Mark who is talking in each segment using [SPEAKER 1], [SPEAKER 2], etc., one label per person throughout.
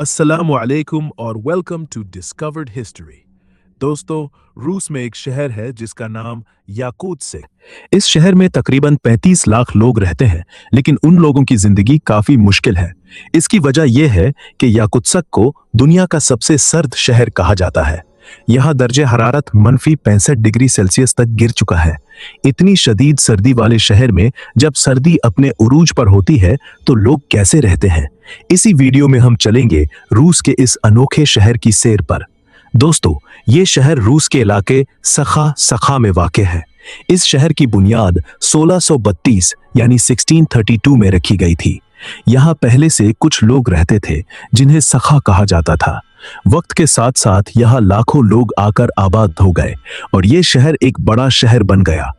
[SPEAKER 1] अस्सलामु अलैकुम और वेलकम टू डिस्कवर्ड हिस्ट्री। दोस्तों, रूस में एक शहर है जिसका नाम याकूत से। इस शहर में तकरीबन 35 लाख लोग रहते हैं, लेकिन उन लोगों की जिंदगी काफी मुश्किल है। इसकी वजह यह है कि याकुत्स्क को दुनिया का सबसे सर्द शहर कहा जाता है। यहाँ दर्जे हरारत -65 डिग्री सेल्सियस तक गिर चुका है। इतनी शदीद सर्दी वाले शहर में जब सर्दी अपने उरूज पर होती है तो लोग कैसे रहते हैं, इसी वीडियो में हम चलेंगे रूस के इस अनोखे शहर की सैर पर। दोस्तों, ये शहर रूस के इलाके सखा में वाक़ है। इस शहर की बुनियाद 1632 यानी 1632 में रखी गई थी। यहाँ पहले से कुछ लोग रहते थे जिन्हें सखा कहा जाता था। वक्त के साथ साथ यहाँ लाखों लोग आकर आबाद हो गए और ये शहर एक बड़ा शहर बन गया।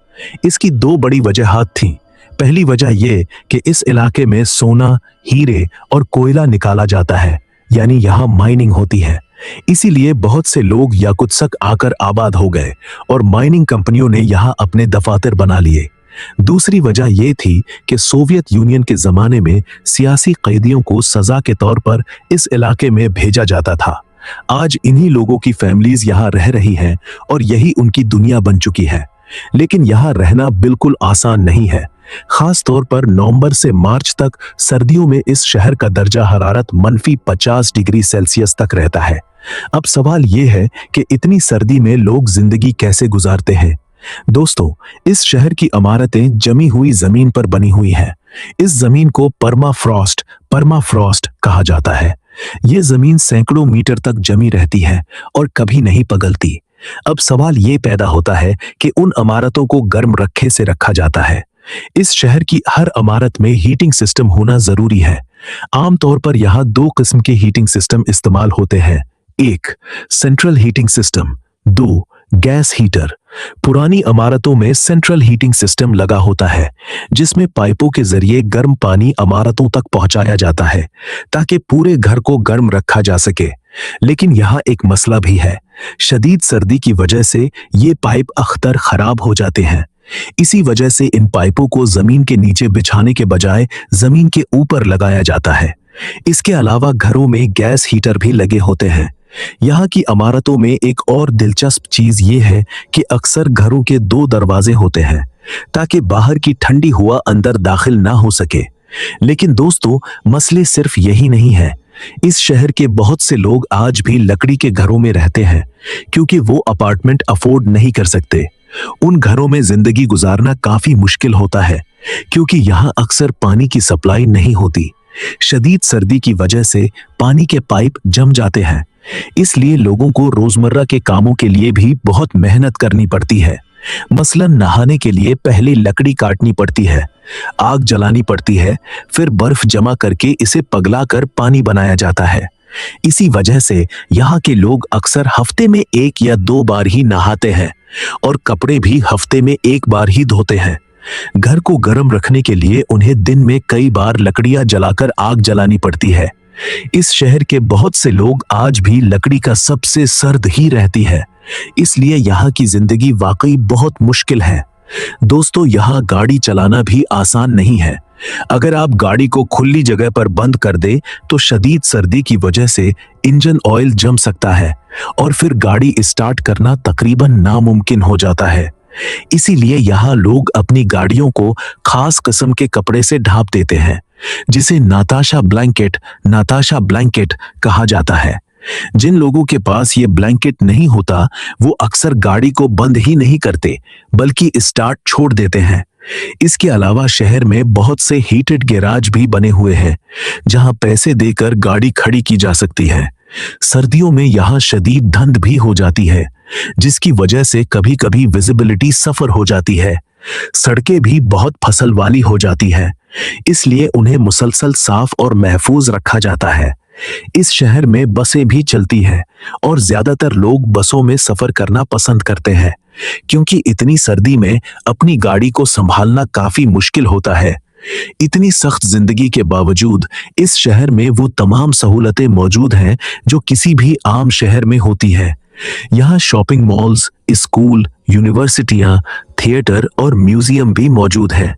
[SPEAKER 1] इसकी दो बड़ी वजहात थीं। पहली वजह यह कि इस इलाके में सोना, हीरे और कोयला निकाला जाता है, यानी यहाँ माइनिंग होती है। इसीलिए बहुत से लोग याकुत्स्क आकर आबाद हो गए और माइनिंग कंपनियों ने यहाँ अपने दफातर बना लिए। दूसरी वजह यह थी कि सोवियत यूनियन के जमाने में सियासी कैदियों को सजा के तौर पर इस इलाके में भेजा जाता था। आज इन्हीं लोगों की फैमिलीज यहाँ रह रही हैं और यही उनकी दुनिया बन चुकी है। लेकिन यहाँ रहना बिल्कुल आसान नहीं है। खास तौर पर नवंबर से मार्च तक सर्दियों में इस शहर का दर्जा हरारत -50 डिग्री सेल्सियस तक रहता है। अब सवाल यह है कि इतनी सर्दी में लोग जिंदगी कैसे गुजारते हैं। दोस्तों, इस शहर की इमारतें जमी हुई जमीन पर बनी हुई हैं। इस जमीन को परमाफ्रॉस्ट कहा जाता है। यह जमीन सैकड़ों मीटर तक जमी रहती है और कभी नहीं पिघलती। अब सवाल यह पैदा होता है कि उन इमारतों को गर्म रखे से रखा जाता है। इस शहर की हर इमारत में हीटिंग सिस्टम होना जरूरी है। आमतौर पर यहाँ दो किस्म के हीटिंग सिस्टम इस्तेमाल होते हैं। एक, सेंट्रल हीटिंग सिस्टम। दो, गैस हीटर। पुरानी इमारतों में सेंट्रल हीटिंग सिस्टम लगा होता है, जिसमें पाइपों के जरिए गर्म पानी इमारतों तक पहुंचाया जाता है ताकि पूरे घर को गर्म रखा जा सके। लेकिन यहाँ एक मसला भी है। शदीद सर्दी की वजह से ये पाइप अख्तर खराब हो जाते हैं। इसी वजह से इन पाइपों को जमीन के नीचे बिछाने के बजाय जमीन के ऊपर लगाया जाता है। इसके अलावा घरों में गैस हीटर भी लगे होते हैं। यहाँ की इमारतों में एक और दिलचस्प चीज ये है कि अक्सर घरों के दो दरवाजे होते हैं ताकि बाहर की ठंडी हवा अंदर दाखिल ना हो सके। लेकिन दोस्तों, मसले सिर्फ यही नहीं है। इस शहर के बहुत से लोग आज भी लकड़ी के घरों में रहते हैं क्योंकि वो अपार्टमेंट अफोर्ड नहीं कर सकते। उन घरों में जिंदगी गुजारना काफी मुश्किल होता है क्योंकि यहाँ अक्सर पानी की सप्लाई नहीं होती। शदीद सर्दी की वजह से पानी के पाइप जम जाते हैं, इसलिए लोगों को रोजमर्रा के कामों के लिए भी बहुत मेहनत करनी पड़ती है। मसलन नहाने के लिए पहले लकड़ी काटनी पड़ती है, आग जलानी पड़ती है, फिर बर्फ जमा करके इसे पगलाकर पानी बनाया जाता है। इसी वजह से यहाँ के लोग अक्सर हफ्ते में 1 या 2 बार ही नहाते हैं और कपड़े भी हफ्ते में 1 बार ही धोते हैं। घर को गर्म रखने के लिए उन्हें दिन में कई बार लकड़ियां जलाकर आग जलानी पड़ती है। इस शहर के बहुत से लोग आज भी लकड़ी का सबसे सर्द ही रहती है, इसलिए यहाँ की जिंदगी वाकई बहुत मुश्किल है। दोस्तों, यहाँ गाड़ी चलाना भी आसान नहीं है। अगर आप गाड़ी को खुली जगह पर बंद कर दे तो शदीद सर्दी की वजह से इंजन ऑयल जम सकता है और फिर गाड़ी स्टार्ट करना तकरीबन नामुमकिन हो जाता है। इसीलिए यहाँ लोग अपनी गाड़ियों को खास किस्म के कपड़े से ढांप देते हैं, जिसे नाताशा ब्लैंकेट कहा जाता है। जिन लोगों के पास ये ब्लैंकेट नहीं होता वो अक्सर गाड़ी को बंद ही नहीं करते बल्कि स्टार्ट छोड़ देते हैं। इसके अलावा शहर में बहुत से हीटेड गैराज भी बने हुए हैं जहां पैसे देकर गाड़ी खड़ी की जा सकती है। सर्दियों में यहाँ शदीद धुंध भी हो जाती है, जिसकी वजह से कभी कभी विजिबिलिटी सफर हो जाती है। सड़कें भी बहुत फसल वाली हो जाती है, इसलिए उन्हें मुसलसल साफ और महफूज रखा जाता है। इस शहर में बसें भी चलती हैं और ज्यादातर लोग बसों में सफर करना पसंद करते हैं क्योंकि इतनी सर्दी में अपनी गाड़ी को संभालना काफी मुश्किल होता है। इतनी सख्त जिंदगी के बावजूद इस शहर में वो तमाम सहूलतें मौजूद हैं जो किसी भी आम शहर में होती है। यहाँ शॉपिंग मॉल्स, स्कूल, यूनिवर्सिटियां, थिएटर और म्यूजियम भी मौजूद हैं।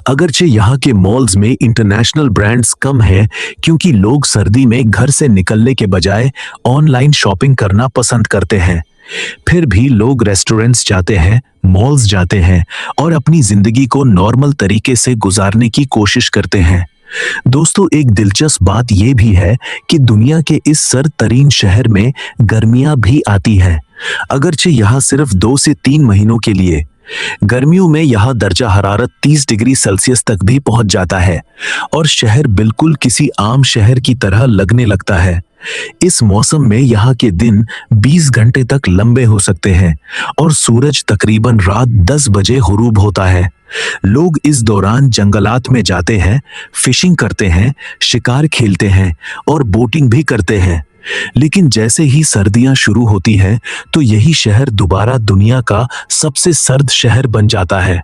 [SPEAKER 1] अगरचे यहाँ के मॉल्स में इंटरनेशनल ब्रांड्स कम हैं क्योंकि लोग सर्दी में घर से निकलने के बजाय ऑनलाइन शॉपिंग करना पसंद करते हैं। फिर भी लोग रेस्टोरेंट्स जाते हैं, मॉल्स जाते हैं और अपनी जिंदगी को नॉर्मल तरीके से गुजारने की कोशिश करते हैं। दोस्तों, एक दिलचस्प बात यह भी है कि दुनिया के इस सर्द तरीन शहर में गर्मियां भी आती हैं, अगरचे यहाँ सिर्फ 2 से 3 महीनों के लिए। गर्मियों में यहाँ दर्जा हरारत 30 डिग्री सेल्सियस तक भी पहुंच जाता है और शहर बिल्कुल किसी आम शहर की तरह लगने लगता है। इस मौसम में यहाँ के दिन 20 घंटे तक लंबे हो सकते हैं और सूरज तकरीबन रात 10 बजे गुरूब होता है। लोग इस दौरान जंगलात में जाते हैं, फिशिंग करते हैं, शिकार खेलते हैं और बोटिंग भी करते हैं। लेकिन जैसे ही सर्दियां शुरू होती हैं, तो यही शहर दोबारा दुनिया का सबसे सर्द शहर बन जाता है।